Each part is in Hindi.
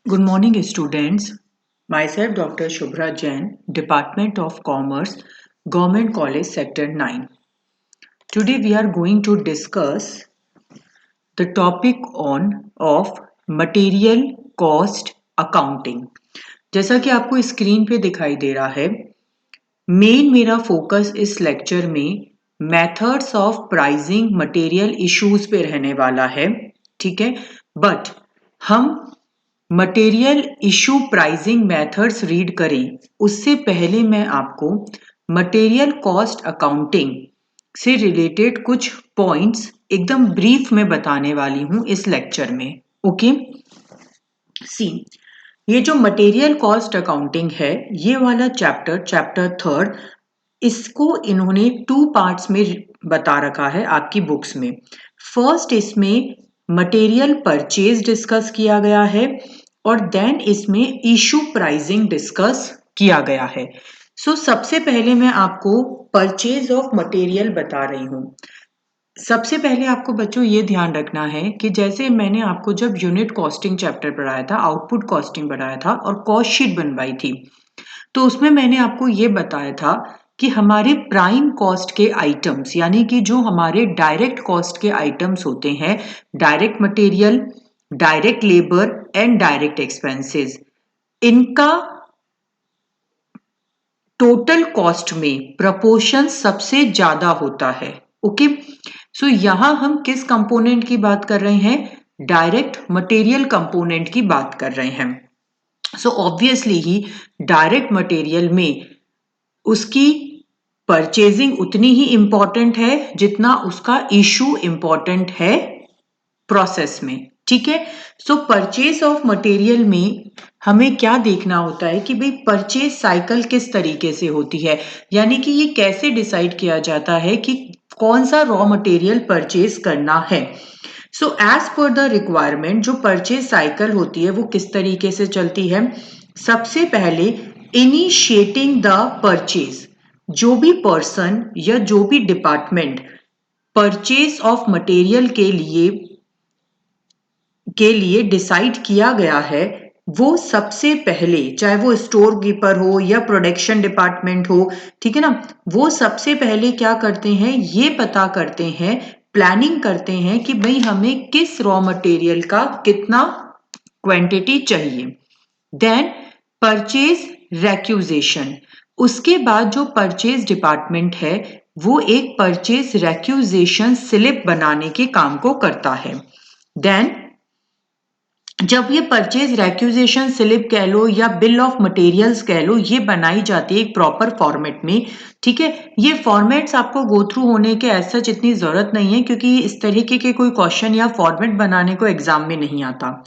Good morning, students. Myself, Dr. Shubhra Jain, Department of Commerce, Government College, Sector 9. Today, we are going to discuss the topic on of material cost accounting. जैसा कि आपको स्क्रीन पे दिखाई दे रहा है, मेरा फोकस इस लेक्चर में methods of pricing material issues पे रहने वाला है, ठीक है। बट हम material issue pricing methods read करें उससे पहले मैं आपको मटेरियल कॉस्ट अकाउंटिंग से रिलेटेड कुछ पॉइंट्स एकदम ब्रीफ में बताने वाली हूं इस लेक्चर में। ओके, सी, ये जो मटेरियल कॉस्ट अकाउंटिंग है, ये वाला चैप्टर थर्ड, इसको इन्होंने 2 पार्ट्स में बता रखा है आपकी बुक्स में। फर्स्ट इसमें मटेरियल परचेज डिस्कस किया गया है और देन इसमें इशू प्राइसिंग डिस्कस किया गया है। सबसे पहले मैं आपको परचेज ऑफ मटेरियल बता रही हूँ। सबसे पहले आपको बच्चों ये ध्यान रखना है कि जैसे मैंने आपको जब यूनिट कॉस्टिंग चैप्टर पढ़ाया था, आउटपुट कॉस्टिंग पढ़ाया था और कॉस्ट शीट बनवाई थी, तो उसमें मैंने आपको ये बताया था कि हमारे प्राइम कॉस्ट के आइटम्स यानी कि जो हमारे डायरेक्ट कॉस्ट के आइटम्स होते हैं, direct material, direct labour and direct expenses, इनका टोटल कॉस्ट में प्रपोर्शन सबसे ज्यादा होता है। ओके, यहां हम किस कंपोनेंट की बात कर रहे हैं? डायरेक्ट मटेरियल कंपोनेंट की बात कर रहे हैं। ऑब्वियसली ही डायरेक्ट मटेरियल में उसकी परचेजिंग उतनी ही इंपॉर्टेंट है जितना उसका इशू इंपॉर्टेंट है प्रोसेस में, ठीक है। परचेज ऑफ मटेरियल में हमें क्या देखना होता है कि भाई परचेज साइकिल किस तरीके से होती है, यानी कि ये कैसे डिसाइड किया जाता है कि कौन सा रॉ मटेरियल परचेज करना है। एज पर द रिक्वायरमेंट जो परचेज साइकिल होती है वो किस तरीके से चलती है? सबसे पहले इनिशिएटिंग द परचेज, जो भी पर्सन या जो भी डिपार्टमेंट परचेज ऑफ मटेरियल के लिए डिसाइड किया गया है, वो सबसे पहले, चाहे वो स्टोर कीपर हो या प्रोडक्शन डिपार्टमेंट हो, ठीक है ना, वो सबसे पहले क्या करते हैं, ये पता करते हैं, प्लानिंग करते हैं कि भाई हमें किस रॉ मटेरियल का कितना क्वांटिटी चाहिए। देन परचेज रेक्यूजेशन, उसके बाद जो परचेज डिपार्टमेंट है वो एक परचेज रेक्यूजेशन स्लिप बनाने के काम को करता है। देन जब ये परचेज रेक्यूजेशन स्लिप कह लो या बिल ऑफ मटेरियल्स कह लो, ये बनाई जाती है एक प्रॉपर फॉर्मेट में, ठीक है। ये फॉर्मेट्स आपको गो थ्रू होने के ऐसा इतनी जरूरत नहीं है क्योंकि इस तरीके के कोई क्वेश्चन या फॉर्मेट बनाने को एग्जाम में नहीं आता।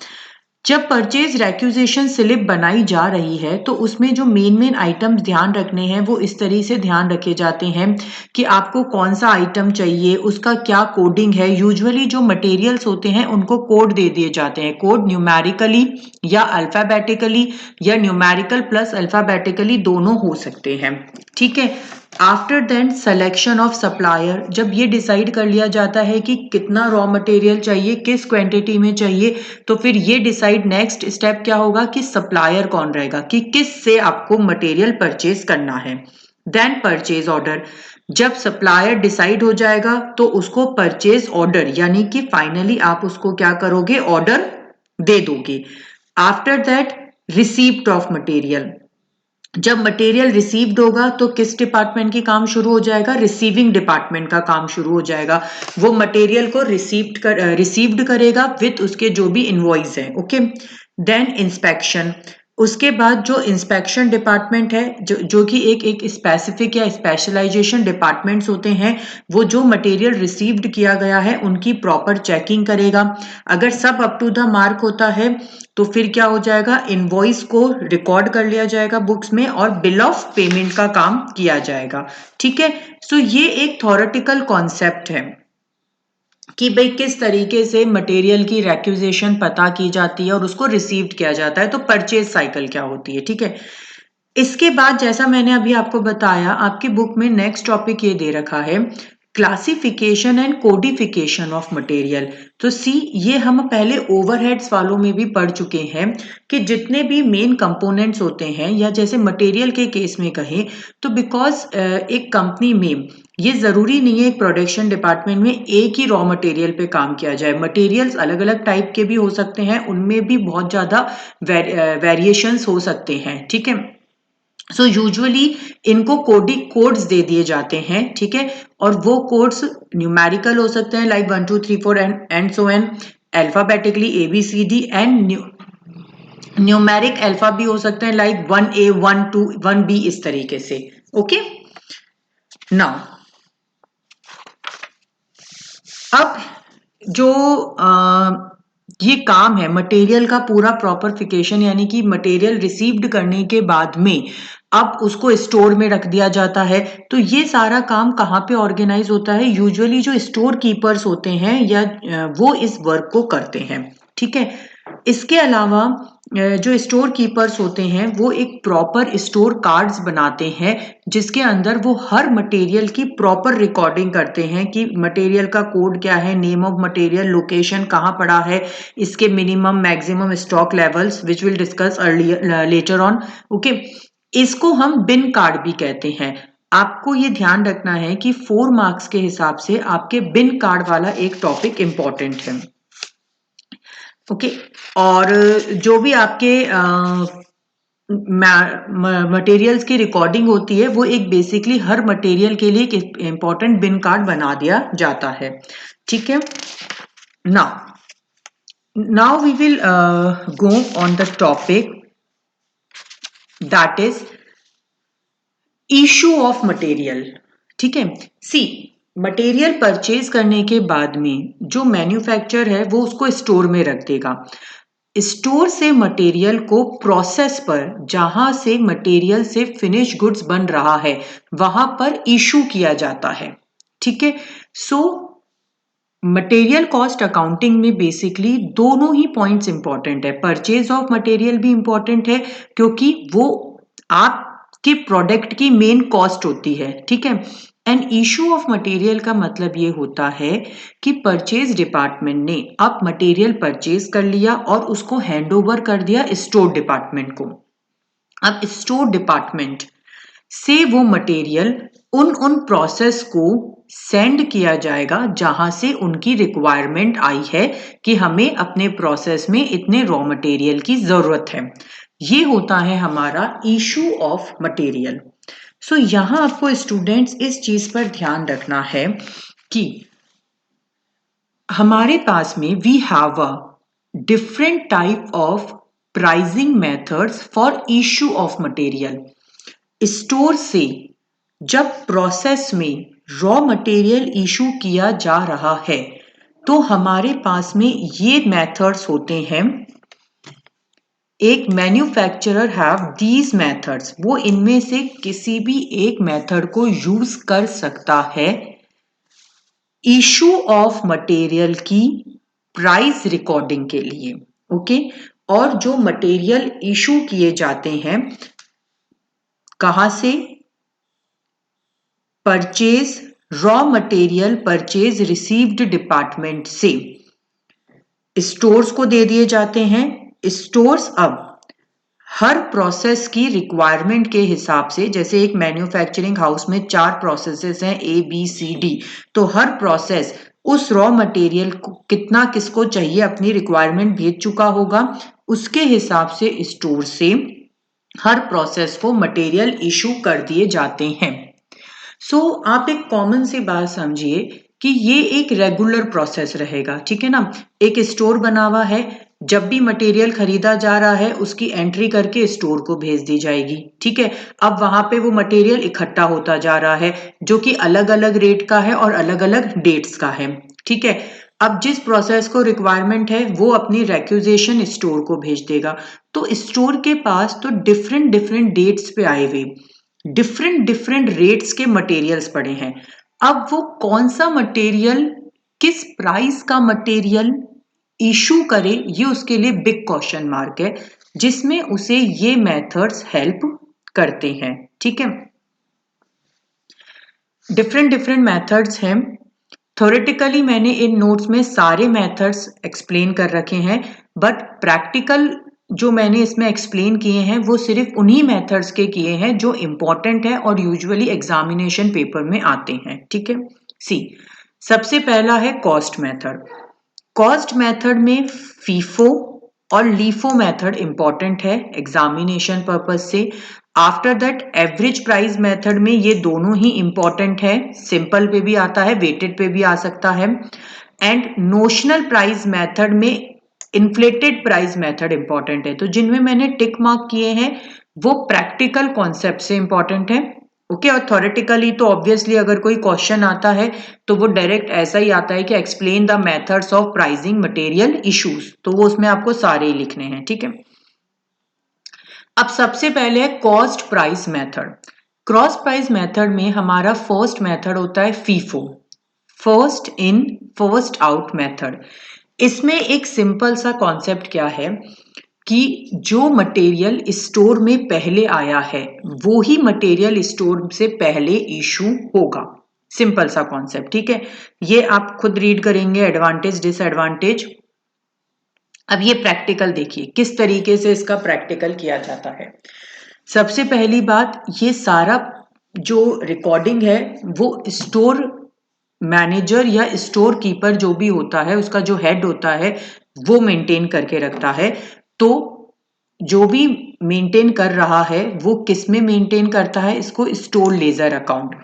जब परचेज रेक्यूजेशन स्लिप बनाई जा रही है तो उसमें जो मेन आइटम्स ध्यान रखने हैं वो इस तरीके से ध्यान रखे जाते हैं कि आपको कौन सा आइटम चाहिए, उसका क्या कोडिंग है। यूजुअली जो मटेरियल्स होते हैं उनको कोड दे दिए जाते हैं, कोड न्यूमेरिकली या अल्फाबेटिकली या न्यूमेरिकल प्लस अल्फाबेटिकली दोनों हो सकते हैं, ठीक है। After then selection of supplier, जब ये डिसाइड कर लिया जाता है कि कितना रॉ मटेरियल चाहिए, किस क्वांटिटी में चाहिए, तो फिर ये डिसाइड नेक्स्ट स्टेप क्या होगा कि सप्लायर कौन रहेगा, कि किस से आपको मटेरियल परचेज करना है। देन परचेज ऑर्डर, जब सप्लायर डिसाइड हो जाएगा तो उसको परचेज ऑर्डर यानी कि फाइनली आप उसको क्या करोगे, ऑर्डर दे दोगे। After that receipt of material, जब मटेरियल रिसीव्ड होगा तो किस डिपार्टमेंट की काम शुरू हो जाएगा, रिसीविंग डिपार्टमेंट का काम शुरू हो जाएगा। वो मटेरियल को रिसीव्ड करेगा विथ उसके जो भी इनवॉइस है, ओके। देन इंस्पेक्शन, उसके बाद जो इंस्पेक्शन डिपार्टमेंट है जो कि एक स्पेसिफिक या स्पेशलाइजेशन डिपार्टमेंट्स होते हैं, वो जो मटेरियल रिसीव्ड किया गया है उनकी प्रॉपर चेकिंग करेगा। अगर सब अप टू द मार्क होता है तो फिर क्या हो जाएगा, इनवॉइस को रिकॉर्ड कर लिया जाएगा बुक्स में और बिल ऑफ पेमेंट का काम किया जाएगा, ठीक है। ये एक थ्योरेटिकल कॉन्सेप्ट है कि भाई किस तरीके से मटेरियल की रेक्यूजेशन पता की जाती है और उसको रिसीव्ड किया जाता है, तो परचेज साइकिल क्या होती है, ठीक है। इसके बाद जैसा मैंने अभी आपको बताया, आपकी बुक में नेक्स्ट टॉपिक ये दे रखा है classification and codification of material. तो सी, ये हम पहले ओवरहेड्स वालों में भी पढ़ चुके हैं कि जितने भी मेन कंपोनेंट्स होते हैं, या जैसे मटेरियल के केस में कहें तो बिकॉज एक कंपनी में ये जरूरी नहीं है एक प्रोडक्शन डिपार्टमेंट में एक ही रॉ मटेरियल पे काम किया जाए। मटेरियल्स अलग अलग टाइप के भी हो सकते हैं, उनमें भी बहुत ज्यादा वेरिएशंस हो सकते हैं, ठीक है। सो यूजुअली इनको कोड्स दे दिए जाते हैं, ठीक है, और वो कोड्स न्यूमेरिकल हो सकते हैं like 1 2 3 4 and so on, alphabetically ABCD, and numeric alpha भी हो सकते हैं लाइक 1A 1 2 1B, इस तरीके से। ओके, नाउ अब जो ये काम है मटेरियल का पूरा प्रॉपरफिकेशन, यानी कि मटेरियल रिसीव्ड करने के बाद में अब उसको स्टोर में रख दिया जाता है। तो ये सारा काम कहाँ पे ऑर्गेनाइज होता है? यूजुअली जो स्टोर कीपर्स होते हैं या वो इस वर्क को करते हैं, ठीक है। इसके अलावा जो स्टोर कीपर्स होते हैं वो एक प्रॉपर स्टोर कार्ड्स बनाते हैं, जिसके अंदर वो हर मटेरियल की प्रॉपर रिकॉर्डिंग करते हैं कि मटेरियल का कोड क्या है, नेम ऑफ मटेरियल, लोकेशन कहाँ पड़ा है, इसके minimum maximum stock levels which will discuss earlier later on. Okay, इसको हम बिन कार्ड भी कहते हैं। आपको ये ध्यान रखना है कि 4 मार्क्स के हिसाब से आपके बिन कार्ड वाला एक टॉपिक इंपॉर्टेंट है। ओके, और जो भी आपके मटेरियल्स की रिकॉर्डिंग होती है वो एक बेसिकली हर मटेरियल के लिए एक इंपॉर्टेंट बिन कार्ड बना दिया जाता है, ठीक है। Now we will go on the topic that is issue of material, ठीक है। सी, मटेरियल परचेज करने के बाद में जो मैन्युफैक्चर है वो उसको स्टोर में रख देगा। स्टोर से मटेरियल को प्रोसेस पर, जहां से मटेरियल से फिनिश गुड्स बन रहा है, वहां पर इशू किया जाता है, ठीक है। सो मटेरियल कॉस्ट अकाउंटिंग में बेसिकली दोनों ही पॉइंट्स इंपॉर्टेंट है। परचेज ऑफ मटेरियल भी इंपॉर्टेंट है क्योंकि वो आपके प्रोडक्ट की मेन कॉस्ट होती है, ठीक है। एंड इशू ऑफ मटेरियल का मतलब ये होता है कि परचेज डिपार्टमेंट ने अब मटेरियल परचेज कर लिया और उसको हैंड ओवर कर दिया स्टोर डिपार्टमेंट को। अब स्टोर डिपार्टमेंट से वो मटेरियल उन प्रोसेस को सेंड किया जाएगा जहां से उनकी रिक्वायरमेंट आई है कि हमें अपने प्रोसेस में इतने रॉ मटेरियल की जरूरत है। ये होता है हमारा इशू ऑफ मटेरियल। सो यहां आपको स्टूडेंट्स इस चीज पर ध्यान रखना है कि हमारे पास में we have a different type of pricing methods for issue of material. Store से जब प्रोसेस में रॉ मटेरियल इशू किया जा रहा है तो हमारे पास में ये मेथड्स होते हैं। एक मैन्युफैक्चरर हैव दीज मेथड्स, वो इनमें से किसी भी एक मेथड को यूज कर सकता है इशू ऑफ मटेरियल की प्राइस रिकॉर्डिंग के लिए। ओके, और जो मटेरियल इशू किए जाते हैं कहां से? Purchase, raw material purchase received department से स्टोर्स को दे दिए जाते हैं। स्टोर्स अब हर प्रोसेस की रिक्वायरमेंट के हिसाब से, जैसे एक मैन्युफैक्चरिंग हाउस में 4 प्रोसेसेस हैं ABCD, तो हर प्रोसेस उस रॉ मटेरियल को कितना किसको चाहिए अपनी रिक्वायरमेंट भेज चुका होगा, उसके हिसाब से स्टोर से हर प्रोसेस को मटेरियल इशू कर दिए जाते हैं। सो आप एक कॉमन सी बात समझिए कि ये एक रेगुलर प्रोसेस रहेगा, ठीक है ना। एक स्टोर बना हुआ है, जब भी मटेरियल खरीदा जा रहा है उसकी एंट्री करके स्टोर को भेज दी जाएगी, ठीक है। अब वहां पे वो मटेरियल इकट्ठा होता जा रहा है जो कि अलग अलग रेट का है और अलग अलग डेट्स का है, ठीक है। अब जिस प्रोसेस को रिक्वायरमेंट है वो अपनी रेक्यूजेशन स्टोर को भेज देगा। तो स्टोर के पास तो डिफरेंट डिफरेंट डेट्स पे आए हुए डिफरेंट डिफरेंट रेट्स के मटेरियल्स पड़े हैं। अब वो कौन सा मटेरियल, किस प्राइस का मटेरियल इशू करे, ये उसके लिए बिग क्वेश्चन मार्क है, जिसमें उसे ये मेथड्स हेल्प करते हैं, ठीक है। डिफरेंट डिफरेंट मेथड्स हैं। थ्योरेटिकली मैंने इन नोट्स में सारे मेथड्स एक्सप्लेन कर रखे हैं, बट प्रैक्टिकल जो मैंने इसमें एक्सप्लेन किए हैं वो सिर्फ उन्हीं मेथड्स के किए हैं जो इम्पोर्टेंट है और यूजुअली एग्जामिनेशन पेपर में आते हैं। ठीक है, सी सबसे पहला है कॉस्ट मेथड। कॉस्ट मेथड में फीफो और लीफो मेथड इंपॉर्टेंट है एग्जामिनेशन पर्पज से। After that average price method में ये दोनों ही इंपॉर्टेंट है, सिंपल पे भी आता है, वेटेड पे भी आ सकता है। एंड नोशनल प्राइस मेथड में इन्फ्लेटेड प्राइस मेथड इंपॉर्टेंट है। तो जिनमें मैंने टिक मार्क किए हैं वो प्रैक्टिकल कॉन्सेप्ट से इंपॉर्टेंट है। ओके, और थ्योरेटिकली तो ऑब्वियसली अगर कोई क्वेश्चन आता है तो वो डायरेक्ट ऐसा ही आता है कि explain the methods of pricing material issues, तो वो उसमें आपको सारे ही लिखने हैं। ठीक है, अब सबसे पहले है cost price method. Cross price method में हमारा फर्स्ट मेथड होता है FIFO, first in first out method. इसमें एक सिंपल सा कॉन्सेप्ट क्या है कि जो मटेरियल स्टोर में पहले आया है वो ही मटेरियल स्टोर से पहले इशू होगा। सिंपल सा कॉन्सेप्ट। ठीक है, ये आप खुद रीड करेंगे एडवांटेज डिसएडवांटेज। अब ये प्रैक्टिकल देखिए किस तरीके से इसका प्रैक्टिकल किया जाता है। सबसे पहली बात, ये सारा जो रिकॉर्डिंग है वो स्टोर मैनेजर या स्टोर कीपर जो भी होता है उसका जो हेड होता है वो मेंटेन करके रखता है। तो जो भी मेंटेन कर रहा है वो किस में मेंटेन करता है, इसको store ledger account.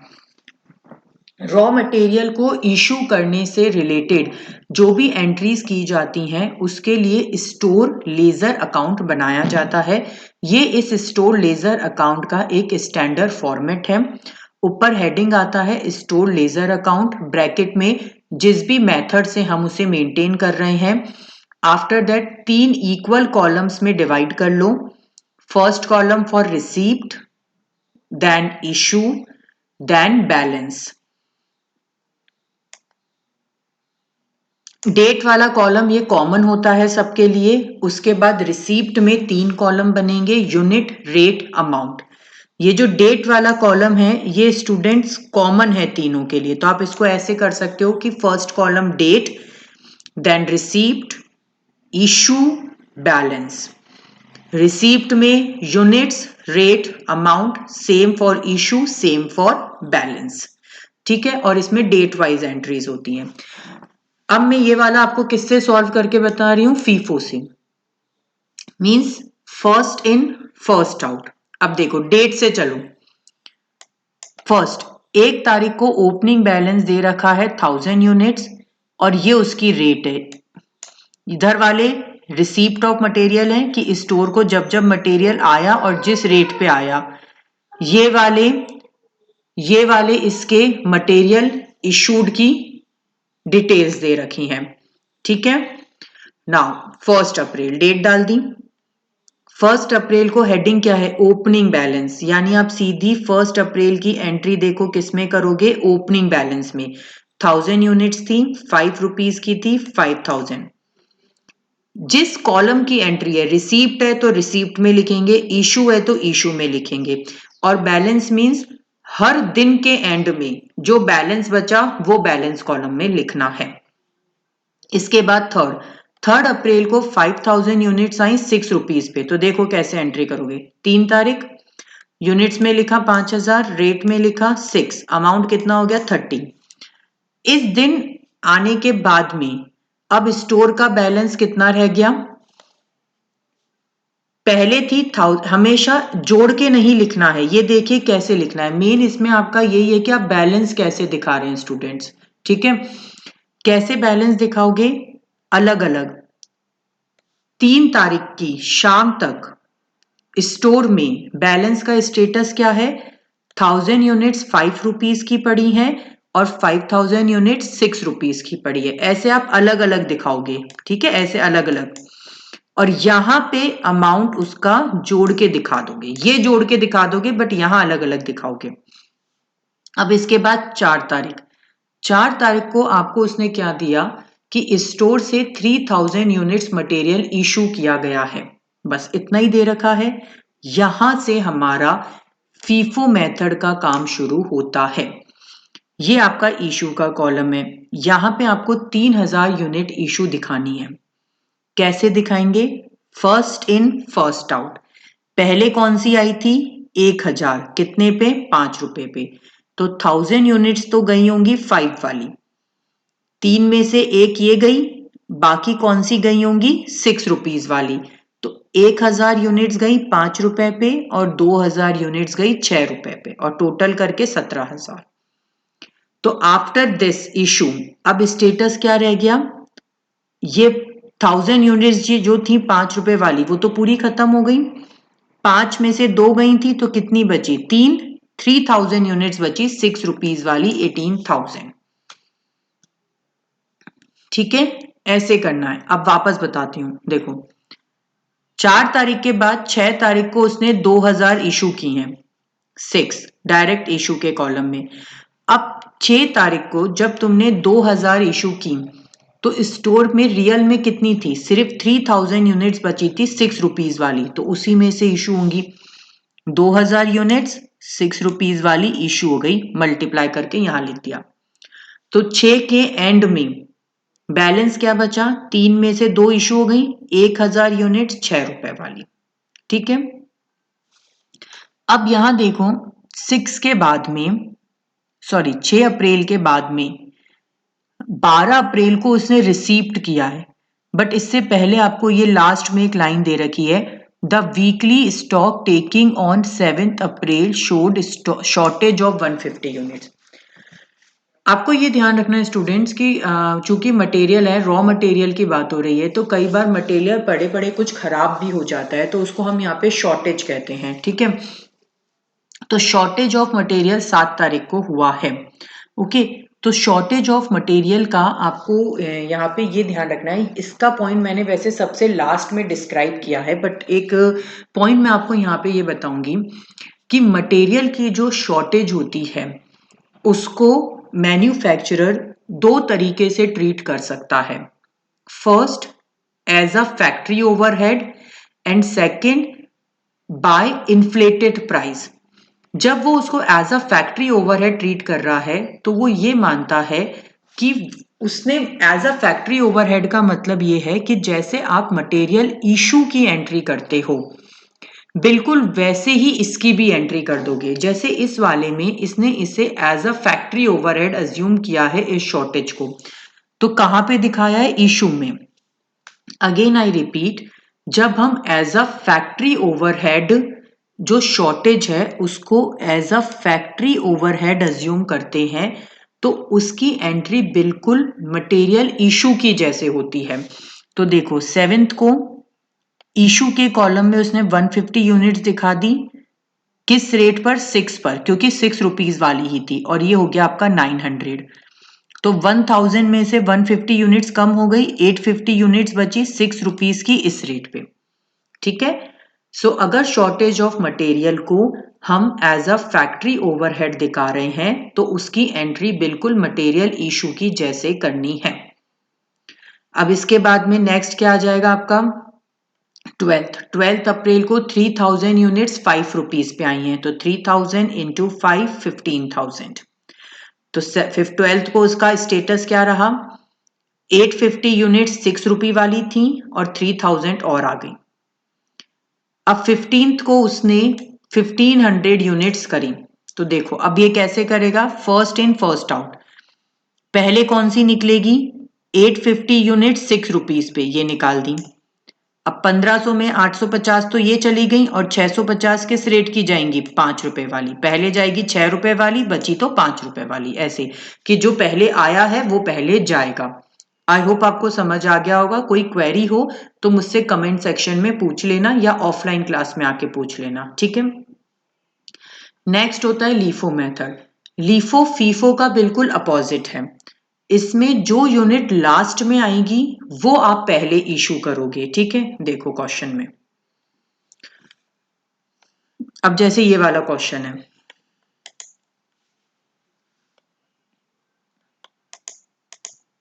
Raw material को इशू करने से रिलेटेड जो भी एंट्रीज की जाती हैं उसके लिए स्टोर लेजर अकाउंट बनाया जाता है। ये इस स्टोर लेजर अकाउंट का एक स्टैंडर्ड फॉर्मेट है। ऊपर हेडिंग आता है स्टोर लेजर अकाउंट, ब्रैकेट में जिस भी मेथड से हम उसे मेंटेन कर रहे हैं। आफ्टर दैट 3 इक्वल कॉलम्स में डिवाइड कर लो। First column for receipt, then issue, then balance. Date वाला कॉलम ये कॉमन होता है सबके लिए। उसके बाद रिसीप्ट में 3 कॉलम बनेंगे, यूनिट, रेट, अमाउंट। ये जो डेट वाला कॉलम है ये स्टूडेंट्स कॉमन है तीनों के लिए, तो आप इसको ऐसे कर सकते हो कि first column date, then receipt, issue, balance. Receipt में units, rate, amount, same for issue, same for balance. ठीक है, और इसमें डेट वाइज एंट्रीज होती हैं। अब मैं ये वाला आपको किससे सॉल्व करके बता रही हूं, फीफो से, means first in first out. अब देखो डेट से चलो। फर्स्ट 1 तारीख को ओपनिंग बैलेंस दे रखा है 1000 यूनिट्स और ये उसकी रेट है। इधर वाले रिसीप्ट ऑफ मटेरियल है कि स्टोर को जब जब मटेरियल आया और जिस रेट पे आया। ये वाले इसके मटेरियल इशूड की डिटेल्स दे रखी हैं। ठीक है, नाउ 1 अप्रैल डेट डाल दी। 1 अप्रैल को हेडिंग क्या है, ओपनिंग बैलेंस, यानी आप सीधी 1 अप्रैल की एंट्री देखो किसमें करोगे, ओपनिंग बैलेंस में। 1000 यूनिट्स थी, 5 रुपीज की थी, 5000। जिस कॉलम की एंट्री है, रिसीप्ट है तो रिसीप्ट में लिखेंगे, इशू है तो इशू में लिखेंगे, और बैलेंस मींस हर दिन के एंड में जो बैलेंस बचा वो बैलेंस कॉलम में लिखना है। इसके बाद 3 अप्रैल को 5000 यूनिट्स आई 6 रुपीज पे, तो देखो कैसे एंट्री करोगे। 3 तारीख यूनिट्स में लिखा 5000, रेट में लिखा 6, अमाउंट कितना हो गया 30। इस दिन आने के बाद में अब स्टोर का बैलेंस कितना रह गया, पहले थी हमेशा जोड़ के नहीं लिखना है, ये देखिए कैसे लिखना है। मेन इसमें आपका यही है कि आप बैलेंस कैसे दिखा रहे हैं स्टूडेंट्स। ठीक है, कैसे बैलेंस दिखाओगे, अलग अलग। 3 तारीख की शाम तक स्टोर में बैलेंस का स्टेटस क्या है, 1000 यूनिट्स 5 रुपीज की पड़ी हैं और 5000 यूनिट्स 6 रुपीज की पड़ी है। ऐसे आप अलग अलग दिखाओगे। ठीक है, ऐसे अलग अलग, और यहां पे अमाउंट उसका जोड़ के दिखा दोगे, ये जोड़ के दिखा दोगे बट यहां अलग अलग दिखाओगे। अब इसके बाद 4 तारीख को आपको उसने क्या दिया कि स्टोर से 3000 यूनिट्स मटेरियल इशू किया गया है, बस इतना ही दे रखा है। यहां से हमारा फीफो मेथड का काम शुरू होता है। ये आपका इशू का कॉलम है। यहां पे आपको 3000 यूनिट इशू दिखानी है। कैसे दिखाएंगे? First in first out. पहले कौन सी आई थी? 1000। कितने पे? 5 रुपए पे। तो 1000 यूनिट्स तो गई होंगी 5 वाली, 3 में से एक ये गई, बाकी कौन सी गई होंगी? 6 रुपीज वाली। तो 1000 यूनिट्स गई 5 रुपए पे और 2000 यूनिट्स गई 6 रुपए पे और टोटल करके 17,000। तो आफ्टर दिस इशू अब स्टेटस क्या रह गया? ये 1000 यूनिट्स जो थी 5 रुपए वाली वो तो पूरी खत्म हो गई। 5 में से 2 गई थी तो कितनी बची? 3। 3000 यूनिट्स बची 6 रुपीज वाली 18,000। ठीक है, ऐसे करना है। अब वापस बताती हूं, देखो 4 तारीख के बाद 6 तारीख को उसने 2000 इशू की हैं, 6 डायरेक्ट इशू के कॉलम में। अब 6 तारीख को जब तुमने 2000 इशू की तो स्टोर में रियल में कितनी थी? सिर्फ 3000 यूनिट्स बची थी 6 रुपीज वाली, तो उसी में से इशू होंगी। 2000 यूनिट्स 6 रुपीज वाली इशू हो गई, मल्टीप्लाई करके यहां लिख दिया। तो 6 के एंड में बैलेंस क्या बचा? 3 में से 2 इशू हो गई, 1000 यूनिट 6 रुपए वाली। ठीक है, अब यहां देखो 6 के बाद में, सॉरी 6 अप्रैल के बाद में 12 अप्रैल को उसने रिसीव्ड किया है। बट इससे पहले आपको ये लास्ट में एक लाइन दे रखी है, the weekly stock taking on 7 April showed shortage of 150 units. आपको ये ध्यान रखना है स्टूडेंट्स कि चूंकि मटेरियल है, रॉ मटेरियल की बात हो रही है, तो कई बार मटेरियल पड़े पड़े कुछ खराब भी हो जाता है, तो उसको हम यहाँ पे शॉर्टेज कहते हैं। ठीक है, तो शॉर्टेज ऑफ मटेरियल 7 तारीख को हुआ है। ओके, तो शॉर्टेज ऑफ मटेरियल का आपको यहाँ पे ये ध्यान रखना है। इसका पॉइंट मैंने वैसे सबसे लास्ट में डिस्क्राइब किया है, बट एक पॉइंट मैं आपको यहाँ पे ये बताऊंगी कि मटेरियल की जो शॉर्टेज होती है उसको मैन्युफैक्चरर 2 तरीके से ट्रीट कर सकता है। First as a factory overhead and second by inflated price. जब वो उसको as a factory overhead treat कर रहा है तो वो ये मानता है कि उसने एज अ फैक्ट्री ओवरहेड का मतलब ये है कि जैसे आप मटेरियल इशू की एंट्री करते हो बिल्कुल वैसे ही इसकी भी एंट्री कर दोगे। जैसे इस वाले में इसने इसे as a factory overhead assume किया है इस शॉर्टेज को, तो कहां पे दिखाया है? इशू में। अगेन आई रिपीट, जब हम एज अ फैक्ट्री ओवरहेड जो शॉर्टेज है उसको as a factory overhead assume करते हैं तो उसकी एंट्री बिल्कुल मटेरियल इशू की जैसे होती है। तो देखो 7th को इशू के कॉलम में उसने 150 यूनिट्स दिखा दी, किस रेट पर? 6 पर, क्योंकि 6 रुपीज वाली ही थी और ये हो गया आपका 900। तो 1000 में से 150 यूनिट्स कम हो गई, 850 यूनिट्स बची 6 रुपीज की इस रेट पे। ठीक है, सो अगर शॉर्टेज ऑफ मटेरियल को हम एज अ फैक्ट्री ओवरहेड दिखा रहे हैं तो उसकी एंट्री बिल्कुल मटेरियल इशू की जैसे करनी है। अब इसके बाद में नेक्स्ट क्या आ जाएगा आपका? 12th अप्रैल को 3000 यूनिट्स 5 रुपीज पे आई हैं, तो 3000 इंटू 5 15,000। तो 12th को उसका स्टेटस क्या रहा? 850 यूनिट्स 6 रुपी वाली थी और 3000 और आ गई। अब 15th को उसने 1500 यूनिट्स करी, तो देखो अब ये कैसे करेगा? First in first out. पहले कौन सी निकलेगी? 850 यूनिट 6 रुपीज पे, ये निकाल दी। अब 1500 में 850 तो ये चली गई और 650 किस रेट की जाएंगी? 5 रुपए वाली। पहले जाएगी 6 रुपए वाली, बची तो 5 रुपए वाली, ऐसे कि जो पहले आया है वो पहले जाएगा। आई होप आपको समझ आ गया होगा। कोई क्वेरी हो तो मुझसे कमेंट सेक्शन में पूछ लेना या ऑफलाइन क्लास में आके पूछ लेना। ठीक है, नेक्स्ट होता है लीफो मेथड। लीफो फीफो का बिल्कुल अपोजिट है। इसमें जो यूनिट लास्ट में आएगी वो आप पहले इशू करोगे। ठीक है, देखो क्वेश्चन में, अब जैसे ये वाला क्वेश्चन है,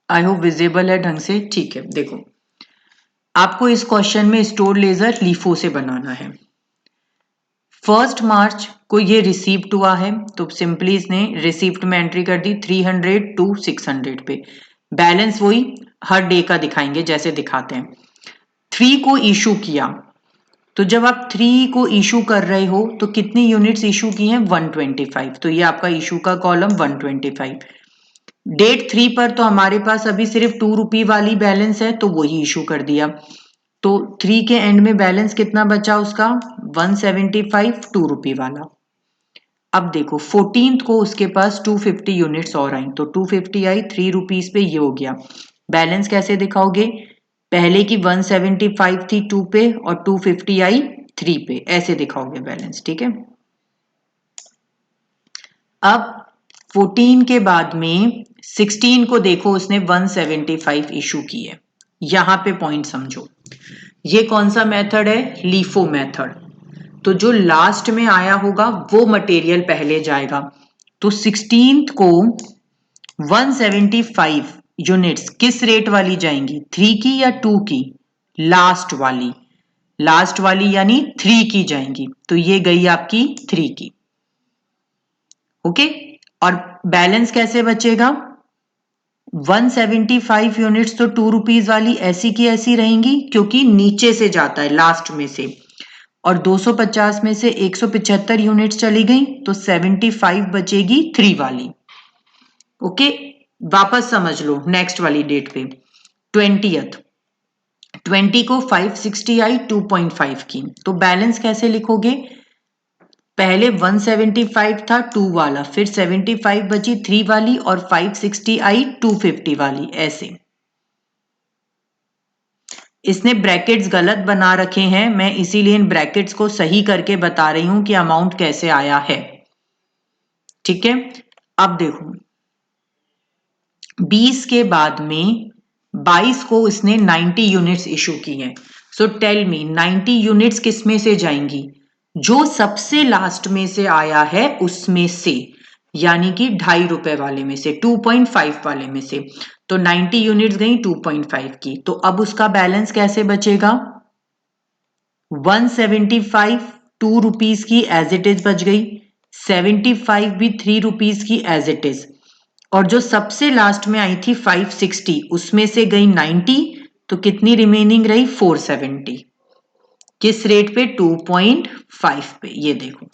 आई होप विजिबल है ढंग से। ठीक है, देखो आपको इस क्वेश्चन में स्टोर लेजर लीफो से बनाना है। 1 मार्च को ये रिसीव्ड हुआ है, तो सिंपली इसने रिसीव्ड में एंट्री कर दी 300 टू 600 पे। बैलेंस वही हर डे का दिखाएंगे जैसे दिखाते हैं। 3 को इशू किया, तो जब आप 3 को इशू कर रहे हो तो कितनी यूनिट्स इशू की हैं? 125। तो ये आपका इशू का कॉलम 125। डेट 3 पर तो हमारे पास अभी सिर्फ 2 रुपी वाली बैलेंस है, तो वही इशू कर दिया। तो 3 के एंड में बैलेंस कितना बचा उसका? 175, 2 रुपी वाला। अब देखो 14th को उसके पास 250 यूनिट्स और आई, तो 250 आई 3 रुपीज पे, ये हो गया। बैलेंस कैसे दिखाओगे? पहले की 175 थी 2 पे और 250 आई 3 पे, ऐसे दिखाओगे बैलेंस, ठीक है। अब 14 के बाद में 16 को देखो, उसने 175 इशू की है। यहां पे पॉइंट समझो, ये कौन सा मेथड है? LIFO method. तो जो लास्ट में आया होगा वो मटेरियल पहले जाएगा। तो 16th को 175 यूनिट्स किस रेट वाली जाएंगी? 3 की या 2 की? लास्ट वाली। लास्ट वाली यानी 3 की जाएंगी, तो ये गई आपकी 3 की। ओके, और बैलेंस कैसे बचेगा? 175 यूनिट्स तो 2 रुपीज वाली ऐसी की ऐसी रहेंगी, क्योंकि नीचे से जाता है लास्ट में से, और 250 में से 175 यूनिट्स चली गई, तो 75 बचेगी 3 वाली। ओके, वापस समझ लो नेक्स्ट वाली डेट पे 20 को 560 आई 2.5 की, तो बैलेंस कैसे लिखोगे? पहले 175 था 2 वाला, फिर 75 बची 3 वाली, और 560 आई 250 वाली, ऐसे। इसने ब्रैकेट्स गलत बना रखे हैं, मैं इसीलिए इन ब्रैकेट्स को सही करके बता रही हूं कि अमाउंट कैसे आया है, ठीक है। अब देखो 20 के बाद में 22 को इसने 90 यूनिट्स इशू की हैं। सो टेल मी 90 यूनिट्स किस में से जाएंगी? जो सबसे लास्ट में से आया है उसमें से, यानी कि 2.5 रुपए वाले में से, 2.5 वाले में से। तो 90 यूनिट्स गई 2.5 की, तो अब उसका बैलेंस कैसे बचेगा? 175 2 रुपीज की एज इट इज बच गई, 75 भी 3 रुपीज की एज इट इज, और जो सबसे लास्ट में आई थी 560 उसमें से गई 90, तो कितनी रिमेनिंग रही? 470। किस रेट पे? 2.5 पे। ये देखो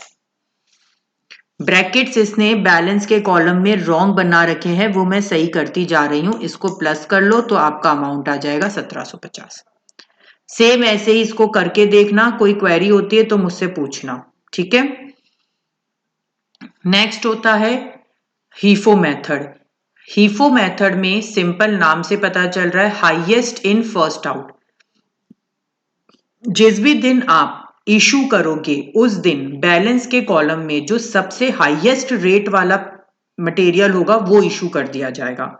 ब्रैकेट्स इसने बैलेंस के कॉलम में रॉन्ग बना रखे हैं, वो मैं सही करती जा रही हूं। इसको प्लस कर लो तो आपका अमाउंट आ जाएगा 1750। सेम ऐसे ही इसको करके देखना, कोई क्वेरी होती है तो मुझसे पूछना, ठीक है। नेक्स्ट होता है हीफो मेथड। हीफो मेथड में सिंपल नाम से पता चल रहा है हाईएस्ट इन फर्स्ट आउट। जिस भी दिन आप इशू करोगे उस दिन बैलेंस के कॉलम में जो सबसे हाईएस्ट रेट वाला मटेरियल होगा वो इशू कर दिया जाएगा।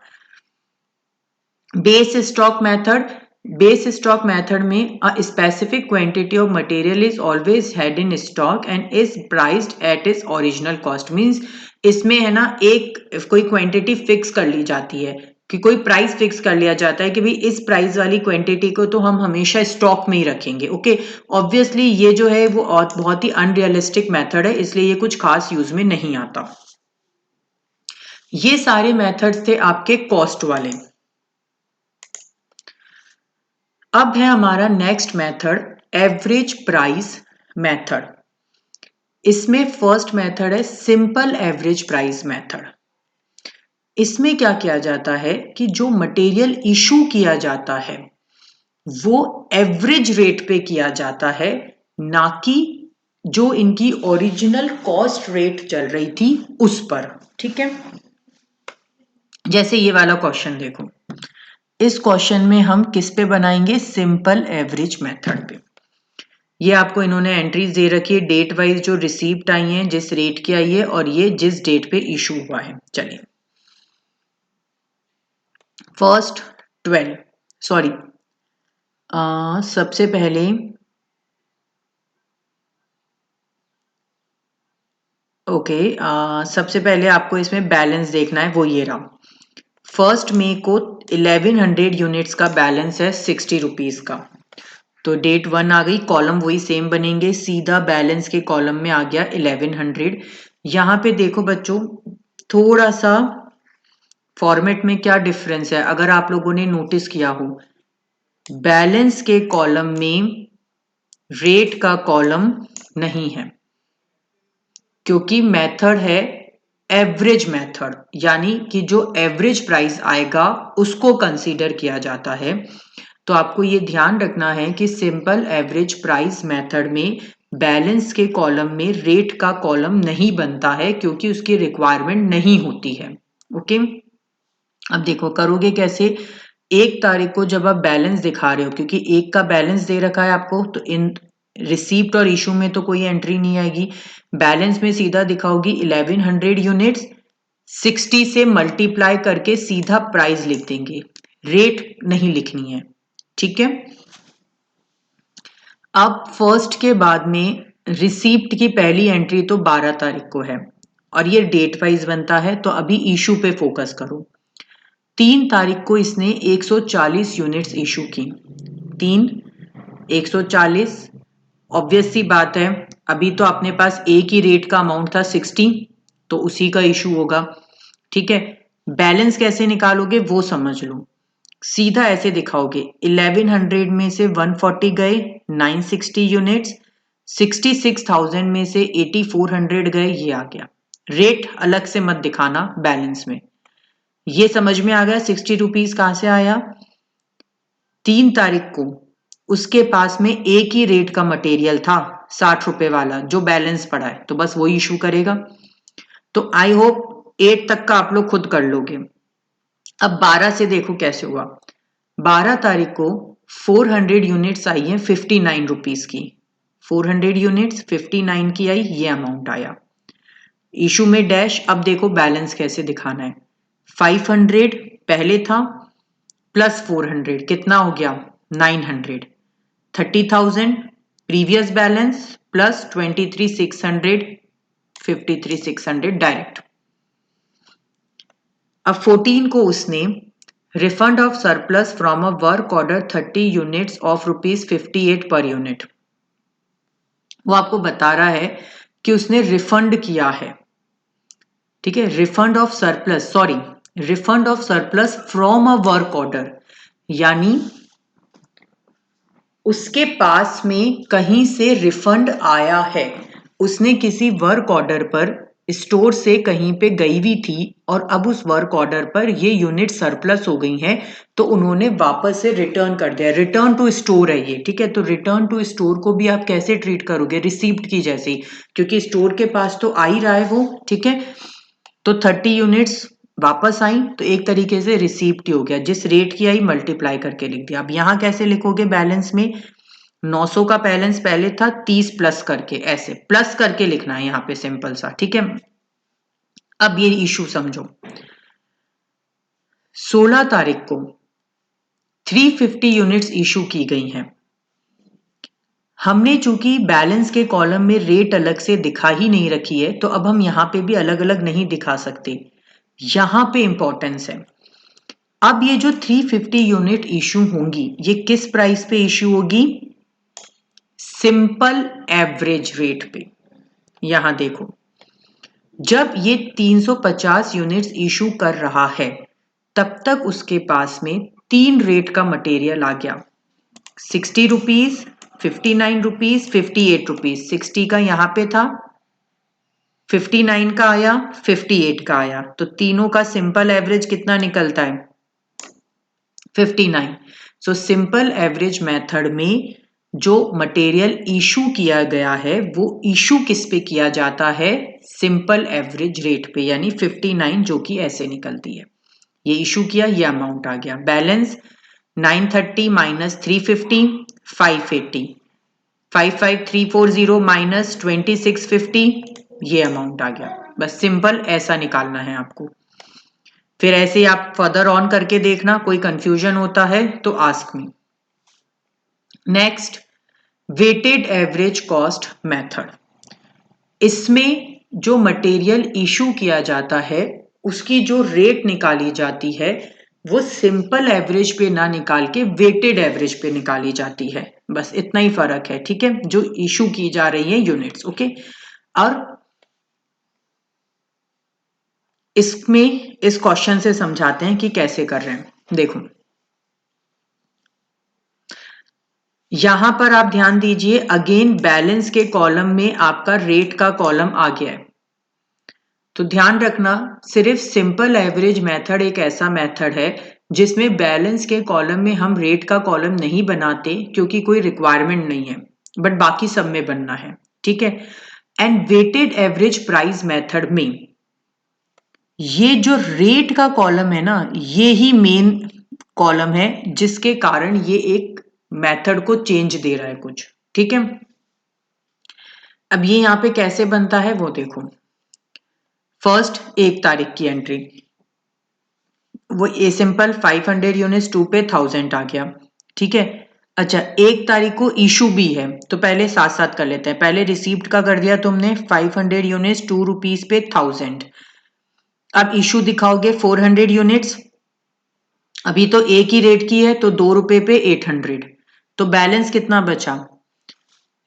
Base stock method. Base stock method में a specific quantity of material is always had in stock and is priced at its original cost. Means इसमें है ना, एक कोई क्वांटिटी फिक्स कर ली जाती है, कि कोई प्राइस फिक्स कर लिया जाता है कि भाई इस प्राइस वाली क्वांटिटी को तो हम हमेशा स्टॉक में ही रखेंगे। ओके, ऑब्वियसली ये जो है वो बहुत ही अनरियलिस्टिक मेथड है, इसलिए ये कुछ खास यूज में नहीं आता। ये सारे मेथड्स थे आपके कॉस्ट वाले। अब है हमारा next method average price method. इसमें फर्स्ट मेथड है सिंपल एवरेज प्राइस मेथड। इसमें क्या किया जाता है कि जो मटेरियल इशू किया जाता है वो एवरेज रेट पे किया जाता है, ना कि जो इनकी ओरिजिनल कॉस्ट रेट चल रही थी उस पर, ठीक है। जैसे ये वाला क्वेश्चन देखो, इस क्वेश्चन में हम किस पे बनाएंगे? सिंपल एवरेज मेथड पे। ये आपको इन्होंने एंट्रीज दे रखी है डेट वाइज, जो रिसीव्ड आई हैं, जिस रेट की आई है, और ये जिस डेट पे इशू हुआ है। चलिए फर्स्ट 12 सॉरी सबसे पहले सबसे पहले आपको इसमें बैलेंस देखना है, वो ये रहा। फर्स्ट मे को 1100 यूनिट्स का बैलेंस है 60 रुपीज का। तो डेट 1 आ गई, कॉलम वही सेम बनेंगे, सीधा बैलेंस के कॉलम में आ गया 1100। यहाँ पे देखो बच्चों थोड़ा सा फॉर्मेट में क्या डिफरेंस है, अगर आप लोगों ने नोटिस किया हो, बैलेंस के कॉलम में रेट का कॉलम नहीं है, क्योंकि मेथड है एवरेज मेथड, यानी कि जो एवरेज प्राइस आएगा उसको कंसीडर किया जाता है। तो आपको ये ध्यान रखना है कि सिंपल एवरेज प्राइस मेथड में बैलेंस के कॉलम में रेट का कॉलम नहीं बनता है, क्योंकि उसकी रिक्वायरमेंट नहीं होती है। ओके, अब देखो करोगे कैसे। 1 तारीख को जब आप बैलेंस दिखा रहे हो, क्योंकि 1 का बैलेंस दे रखा है आपको, तो इन रिसीप्ट और इशू में तो कोई एंट्री नहीं आएगी, बैलेंस में सीधा दिखाओगी 1100 यूनिट्स, 60 से मल्टीप्लाई करके सीधा प्राइस लिख देंगे, रेट नहीं लिखनी है, ठीक है। अब फर्स्ट के बाद में रिसीप्ट की पहली एंट्री तो 12 तारीख को है और ये डेट वाइज बनता है, तो अभी इशू पे फोकस करो। 3 तारीख को इसने 140 यूनिट्स इशू की, 3 140, ऑब्वियस सी बात है, अभी तो अपने पास एक ही रेट का अमाउंट था 60, तो उसी का इशू होगा, ठीक है। बैलेंस कैसे निकालोगे वो समझ लो, सीधा ऐसे दिखाओगे, 1100 में से 140 गए, 960 यूनिट्स, 66,000 में से 8400 गए, ये आ गया। रेट अलग से मत दिखाना बैलेंस में, ये समझ में आ गया 60 रुपीज कहां से आया। 3 तारीख को उसके पास में एक ही रेट का मटेरियल था 60 रुपए वाला जो बैलेंस पड़ा है, तो बस वही इशू करेगा। तो आई होप 8 तक का आप लोग खुद कर लोगे। अब 12 से देखो कैसे हुआ। 12 तारीख को 400 यूनिट्स आई है 59 रुपीज की, 400 यूनिट्स 59 की आई, ये अमाउंट आया इशू में डैश। अब देखो बैलेंस कैसे दिखाना है, 500 पहले था प्लस 400 कितना हो गया 900, 30,000 प्रीवियस बैलेंस प्लस 23,600, 53,600 डायरेक्ट। अब 14 को उसने refund of surplus from a work order 30 units of ₹58 per unit, वो आपको बता रहा है कि उसने रिफंड किया है, ठीक है। Refund of surplus, sorry, refund of surplus from a work order, यानी उसके पास में कहीं से रिफंड आया है, उसने किसी वर्क ऑर्डर पर स्टोर से कहीं पे गई हुई थी और अब उस वर्क ऑर्डर पर ये यूनिट सरप्लस हो गई हैं, तो उन्होंने वापस से रिटर्न कर दिया, रिटर्न टू स्टोर है ये, ठीक है। तो रिटर्न टू स्टोर को भी आप कैसे ट्रीट करोगे, रिसीप्ट की जैसे ही, क्योंकि स्टोर के पास तो आ ही रहा है वो, ठीक है। तो 30 यूनिट्स वापस आई तो एक तरीके से रिसीप्ट ही हो गया, जिस रेट की आई मल्टीप्लाई करके लिख दिया। अब यहां कैसे लिखोगे बैलेंस में, 900 का बैलेंस पहले था, 30 प्लस करके, ऐसे प्लस करके लिखना है यहाँ पे सिंपल सा, ठीक है। अब ये इशू समझो, 16 तारीख को 350 यूनिट्स इशू की गई हैं, हमने चूंकि बैलेंस के कॉलम में रेट अलग से दिखा ही नहीं रखी है, तो अब हम यहाँ पे भी अलग अलग नहीं दिखा सकते, यहाँ पे इंपॉर्टेंस है। अब ये जो 350 यूनिट इशू होंगी, ये किस प्राइस पे इशू होगी, सिंपल एवरेज रेट पे। यहां देखो, जब ये 350 यूनिट्स इशू कर रहा है, तब तक उसके पास में 3 रेट का मटेरियल आ गया, 60 रुपीज, 59 रुपीज, 58 रुपीज। 60 का यहां पे था, 59 का आया, 58 का आया, तो तीनों का सिंपल एवरेज कितना निकलता है 59। सो सिंपल एवरेज मेथड में जो मटेरियल इशू किया गया है वो इशू किस पे किया जाता है, सिंपल एवरेज रेट पे, यानी 59, जो कि ऐसे निकलती है। ये इशू किया, ये अमाउंट आ गया, बैलेंस 930 माइनस 350, 580, 55340 माइनस 2650, ये अमाउंट आ गया। बस सिंपल ऐसा निकालना है आपको। फिर ऐसे ही आप फर्दर ऑन करके देखना, कोई कंफ्यूजन होता है तो ask me. Next, weighted average cost method. इसमें जो मटेरियल इशू किया जाता है उसकी जो रेट निकाली जाती है वो सिंपल एवरेज पे ना निकाल के वेटेड एवरेज पे निकाली जाती है। बस इतना ही फर्क है, ठीक है, जो इशू की जा रही है यूनिट्स। ओके, और इसमें इस क्वेश्चन से समझाते हैं कि कैसे कर रहे हैं। देखो यहां पर आप ध्यान दीजिए, अगेन बैलेंस के कॉलम में आपका रेट का कॉलम आ गया है। तो ध्यान रखना, सिर्फ सिंपल एवरेज मेथड एक ऐसा मेथड है जिसमें बैलेंस के कॉलम में हम रेट का कॉलम नहीं बनाते क्योंकि कोई रिक्वायरमेंट नहीं है, बट बाकी सब में बनना है, ठीक है। And weighted average price method में ये जो रेट का कॉलम है ना, ये ही मेन कॉलम है जिसके कारण ये एक मेथड को चेंज दे रहा है कुछ, ठीक है। अब ये यहां पे कैसे बनता है वो देखो। फर्स्ट 1 तारीख की एंट्री, वो ए सिंपल 500 यूनिट्स 2 पे 1000 आ गया, ठीक है। अच्छा 1 तारीख को इशू भी है, तो पहले साथ साथ कर लेते हैं। पहले रिसीप्ट का कर दिया तुमने 500 यूनिट्स 2 रुपीज पे 1000। अब इशू दिखाओगे 400 यूनिट्स, अभी तो एक ही रेट की है तो 2 रुपए पे 800, तो बैलेंस कितना बचा।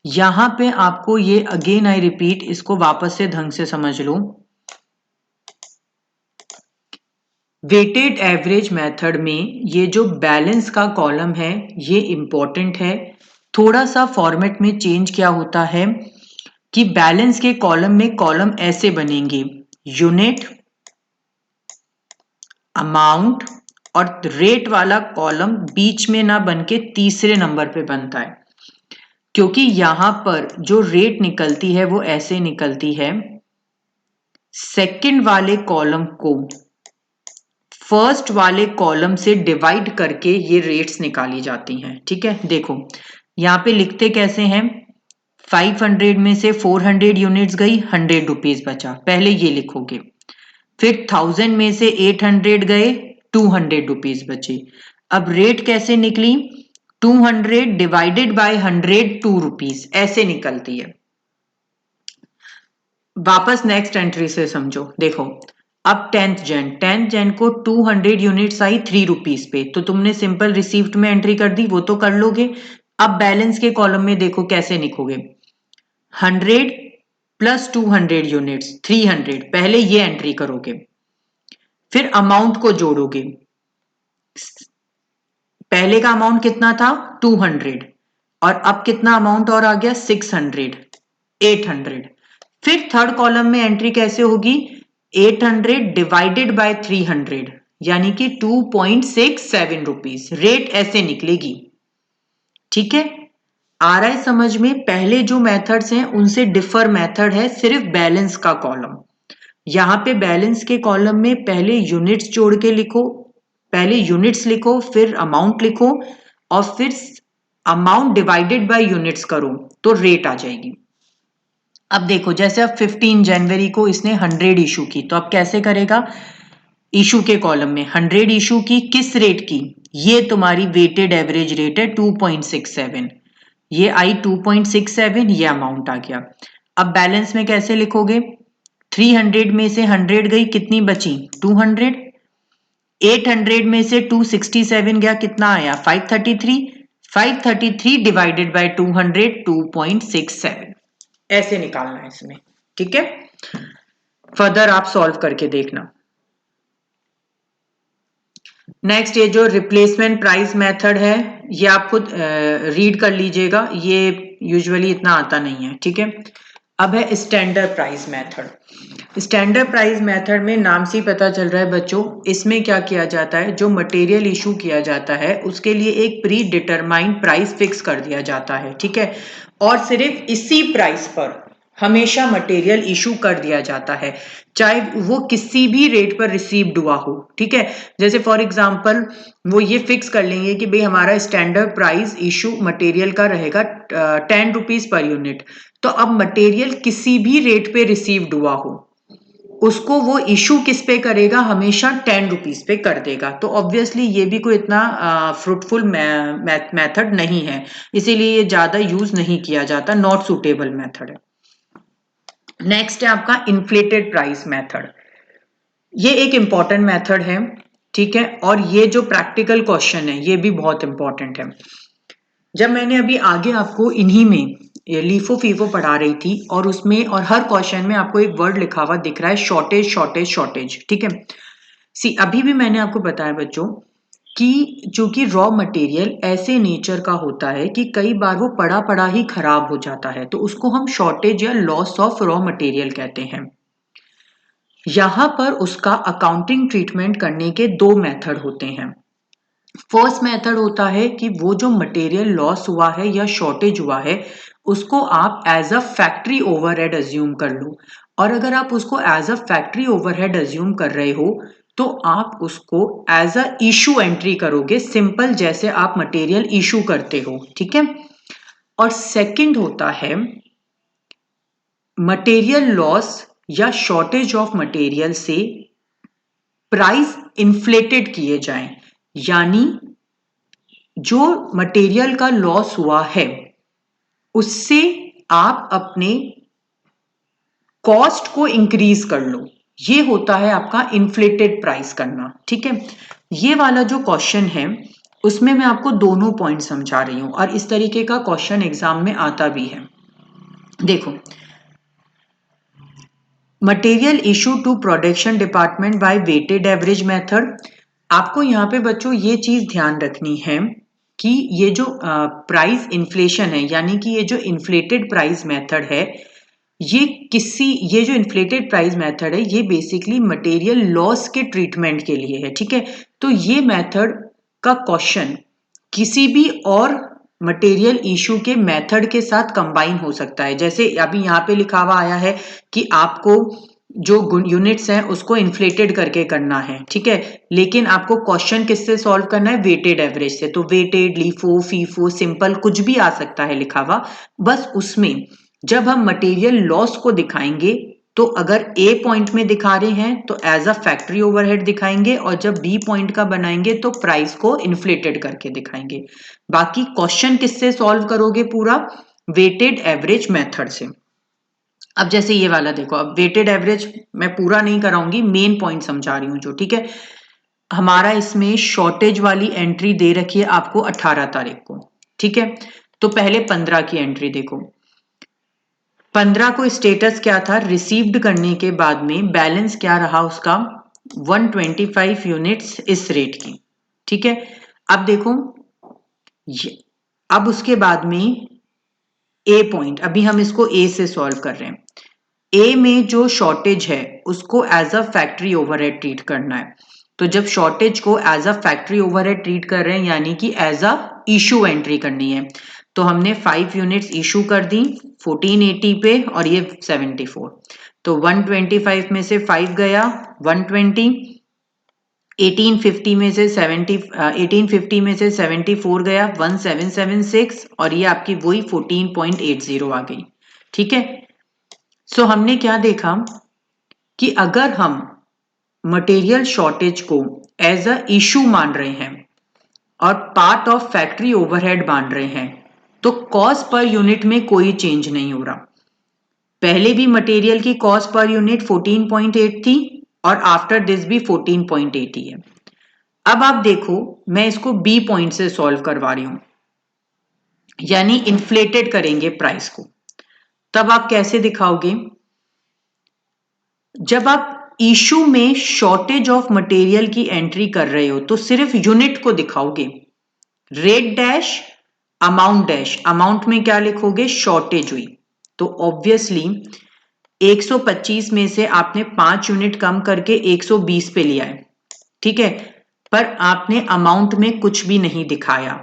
यहां पे आपको ये अगेन आई रिपीट, इसको वापस से ढंग से समझ लो। वेटेड एवरेज मेथड में ये जो बैलेंस का कॉलम है ये इंपॉर्टेंट है। थोड़ा सा फॉर्मेट में चेंज क्या होता है कि बैलेंस के कॉलम में कॉलम ऐसे बनेंगे, यूनिट, अमाउंट, और रेट वाला कॉलम बीच में ना बन के तीसरे नंबर पे बनता है, क्योंकि यहां पर जो रेट निकलती है वो ऐसे निकलती है, सेकंड वाले कॉलम को फर्स्ट वाले कॉलम से डिवाइड करके ये रेट्स निकाली जाती हैं, ठीक है। देखो यहाँ पे लिखते कैसे हैं, 500 में से 400 यूनिट्स गई, 100 रुपीज बचा, पहले ये लिखोगे। फिर 1000 में से 800 गए, 200 रुपीज बचे। अब रेट कैसे निकली, 200 डिवाइडेड बाय 100 2 रुपीज, ऐसे निकलती है। वापस नेक्स्ट एंट्री से समझो, देखो अब 10th जैन को 200 यूनिट्स आई 3 रुपीज पे, तो तुमने सिंपल रिसीव्ड में एंट्री कर दी, वो तो कर लोगे। अब बैलेंस के कॉलम में देखो कैसे लिखोगे, 100 प्लस 200 यूनिट्स 300, पहले ये एंट्री करोगे, फिर अमाउंट को जोड़ोगे। पहले का अमाउंट कितना था 200, और अब कितना अमाउंट और आ गया 600, 800। फिर थर्ड कॉलम में एंट्री कैसे होगी, 800 डिवाइडेड बाय 300, यानी कि 2.67 रुपीज, रेट ऐसे निकलेगी, ठीक है। आ रहा है समझ में, पहले जो मेथड्स हैं उनसे डिफर मेथड है सिर्फ बैलेंस का कॉलम। यहां पे बैलेंस के कॉलम में पहले यूनिट्स जोड़ के लिखो, पहले यूनिट्स लिखो, फिर अमाउंट लिखो, और फिर अमाउंट डिवाइडेड बाय यूनिट्स करो तो रेट आ जाएगी। अब देखो जैसे अब 15 जनवरी को इसने 100 इशू की, तो अब कैसे करेगा, इशू के कॉलम में 100 इशू की, किस रेट की, ये तुम्हारी वेटेड एवरेज रेट है 2.67, ये आई 2.67, ये अमाउंट आ गया। अब बैलेंस में कैसे लिखोगे, 300 में से 100 गई, कितनी बची 200, 800 में से 267 गया, कितना आया 533, 533 डिवाइडेड बाय 200 2.67, ऐसे निकालना है इसमें, ठीक है। फर्दर आप सॉल्व करके देखना। नेक्स्ट ये जो रिप्लेसमेंट प्राइस मेथड है ये आप खुद रीड कर लीजिएगा, ये यूजुअली इतना आता नहीं है, ठीक है। अब है standard price method. Standard price method में नाम से ही पता चल रहा है बच्चों, इसमें क्या किया जाता है, जो मटेरियल इशू किया जाता है उसके लिए एक प्री डिटरमाइंड प्राइस फिक्स कर दिया जाता है, ठीक है, और सिर्फ इसी प्राइस पर हमेशा मटेरियल इशू कर दिया जाता है, चाहे वो किसी भी रेट पर रिसीव्ड हुआ हो, ठीक है। जैसे फॉर एग्जांपल वो ये फिक्स कर लेंगे कि भाई हमारा स्टैंडर्ड प्राइस इशू मटेरियल का रहेगा 10 रुपीज पर यूनिट, तो अब मटेरियल किसी भी रेट पे रिसीव्ड हुआ हो उसको वो इशू किस पे करेगा, हमेशा 10 रुपीज पे कर देगा। तो ऑब्वियसली ये भी कोई इतना फ्रूटफुल मेथड नहीं है, इसीलिए ये ज्यादा यूज नहीं किया जाता, नॉट सुटेबल मेथड है। नेक्स्ट है आपका इन्फ्लेटेड प्राइस मेथड। ये एक इंपॉर्टेंट मेथड है, ठीक है। और ये जो प्रैक्टिकल क्वेश्चन है ये भी बहुत इंपॉर्टेंट है। जब मैंने अभी आगे आपको इन्हीं में लीफो फीफो पढ़ा रही थी और उसमें और हर क्वेश्चन में आपको एक वर्ड लिखा हुआ दिख रहा है, शॉर्टेज शॉर्टेज शॉर्टेज, ठीक है। सी अभी भी मैंने आपको बताया बच्चों कि चूंकि रॉ मटेरियल ऐसे नेचर का होता है कि कई बार वो पड़ा पड़ा ही खराब हो जाता है, तो उसको हम शॉर्टेज या लॉस ऑफ रॉ मटेरियल कहते हैं। यहां पर उसका अकाउंटिंग ट्रीटमेंट करने के दो मेथड होते हैं। फर्स्ट मेथड होता है कि वो जो मटेरियल लॉस हुआ है या शॉर्टेज हुआ है उसको आप as a factory overhead assume कर लो। और अगर आप उसको as a factory overhead assume कर रहे हो तो आप उसको एज अ इशू एंट्री करोगे, सिंपल जैसे आप मटेरियल इशू करते हो, ठीक है। और सेकंड होता है मटेरियल लॉस या शॉर्टेज ऑफ मटेरियल से प्राइस इन्फ्लेटेड किए जाएं, यानी जो मटेरियल का लॉस हुआ है उससे आप अपने कॉस्ट को इंक्रीज कर लो। ये होता है आपका इन्फ्लेटेड प्राइस करना, ठीक है। ये वाला जो क्वेश्चन है उसमें मैं आपको दोनों पॉइंट समझा रही हूं और इस तरीके का क्वेश्चन एग्जाम में आता भी है। देखो, material issue to production department by weighted average method. आपको यहाँ पे बच्चों ये चीज ध्यान रखनी है कि ये जो प्राइस इन्फ्लेशन है यानी कि ये जो इन्फ्लेटेड प्राइस मेथड है ये जो इन्फ्लेटेड प्राइस मेथड है ये बेसिकली मटेरियल लॉस के ट्रीटमेंट के लिए है, ठीक है। तो ये मेथड का क्वेश्चन किसी भी और मटेरियल इशू के मेथड के साथ कंबाइन हो सकता है। जैसे अभी यहाँ पे लिखा हुआ आया है कि आपको जो यूनिट्स हैं उसको इन्फ्लेटेड करके करना है, ठीक है। लेकिन आपको क्वेश्चन किससे सॉल्व करना है, वेटेड एवरेज से। तो वेटेड, लीफो, फीफो, सिंपल कुछ भी आ सकता है लिखा हुआ। बस उसमें जब हम मटेरियल लॉस को दिखाएंगे तो अगर ए पॉइंट में दिखा रहे हैं तो एज अ फैक्ट्री ओवरहेड दिखाएंगे और जब बी पॉइंट का बनाएंगे तो प्राइस को इन्फ्लेटेड करके दिखाएंगे। बाकी क्वेश्चन किससे सॉल्व करोगे, पूरा वेटेड एवरेज मेथड से। अब जैसे ये वाला देखो, अब वेटेड एवरेज मैं पूरा नहीं कराऊंगी, मेन पॉइंट समझा रही हूं जो, ठीक है। हमारा इसमें शॉर्टेज वाली एंट्री दे रखी है आपको 18 तारीख को, ठीक है। तो पहले 15 की एंट्री देखो। 15 को स्टेटस क्या था, रिसीव्ड करने के बाद में बैलेंस क्या रहा उसका, 125 यूनिट्स इस रेट की, ठीक है। अब देखो अब उसके बाद में ए पॉइंट, अभी हम इसको ए से सॉल्व कर रहे हैं। ए में जो शॉर्टेज है उसको as a factory overhead treat करना है। तो जब शॉर्टेज को as a factory overhead treat कर रहे हैं यानी कि एज अ इशू एंट्री करनी है, तो हमने 5 यूनिट्स इशू कर दी 1480 पे और ये 74। तो 125 में से 5 गया 120, 1850 में से 1850 में से 74 गया 1776 और ये आपकी वही 14.80 आ गई, ठीक है। सो हमने क्या देखा कि अगर हम मटेरियल शॉर्टेज को एज अ इशू मान रहे हैं और पार्ट ऑफ फैक्ट्री ओवरहेड मान रहे हैं तो कॉस्ट पर यूनिट में कोई चेंज नहीं हो रहा। पहले भी मटेरियल की कॉस्ट पर यूनिट 14.8 थी और आफ्टर दिस भी 14.80 है। अब आप देखो मैं इसको बी पॉइंट से सॉल्व करवा रही हूं, यानी इन्फ्लेटेड करेंगे प्राइस को। तब आप कैसे दिखाओगे, जब आप इशू में शॉर्टेज ऑफ मटेरियल की एंट्री कर रहे हो तो सिर्फ यूनिट को दिखाओगे, rate dash amount dash, amount में क्या लिखोगे, शॉर्टेज हुई। तो ऑब्वियसली 125 में से आपने 5 यूनिट कम करके 120 पे लिया है, ठीक है। पर आपने अमाउंट में कुछ भी नहीं दिखाया,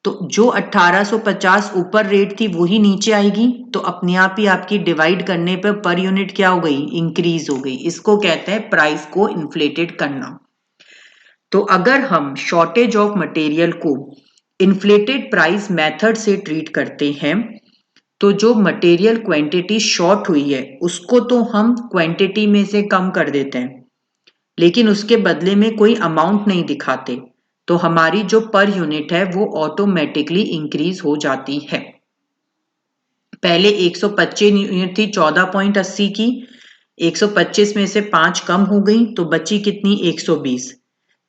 तो जो 1850 ऊपर रेट थी वही नीचे आएगी, तो अपने आप ही आपकी डिवाइड करने पर यूनिट क्या हो गई, इंक्रीज हो गई। इसको कहते हैं प्राइस को इन्फ्लेटेड करना। तो अगर हम शॉर्टेज ऑफ मटेरियल को इन्फ्लेटेड प्राइस मेथड से ट्रीट करते हैं तो जो मटेरियल क्वांटिटी शॉर्ट हुई है उसको तो हम क्वांटिटी में से कम कर देते हैं लेकिन उसके बदले में कोई अमाउंट नहीं दिखाते, तो हमारी जो पर यूनिट है वो ऑटोमेटिकली इंक्रीज हो जाती है। पहले 125 यूनिट थी 14.80 की, 125 में से 5 कम हो गई तो बची कितनी, 120।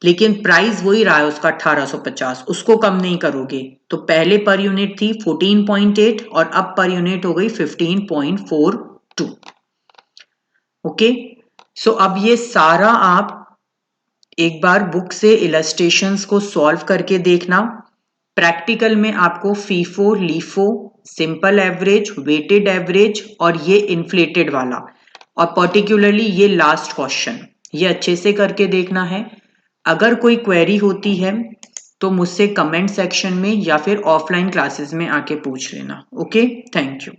लेकिन प्राइस वही रहा है उसका 1850, उसको कम नहीं करोगे। तो पहले पर यूनिट थी 14.8 और अब पर यूनिट हो गई 15.42। ओके, सो अब ये सारा आप एक बार बुक से इलस्ट्रेशंस को सॉल्व करके देखना। प्रैक्टिकल में आपको FIFO, LIFO, simple average, weighted average और ये इन्फ्लेटेड वाला, और पर्टिकुलरली ये लास्ट क्वेश्चन, ये अच्छे से करके देखना है। अगर कोई क्वेरी होती है तो मुझसे कमेंट सेक्शन में या फिर ऑफलाइन क्लासेस में आके पूछ लेना। Okay, thank you.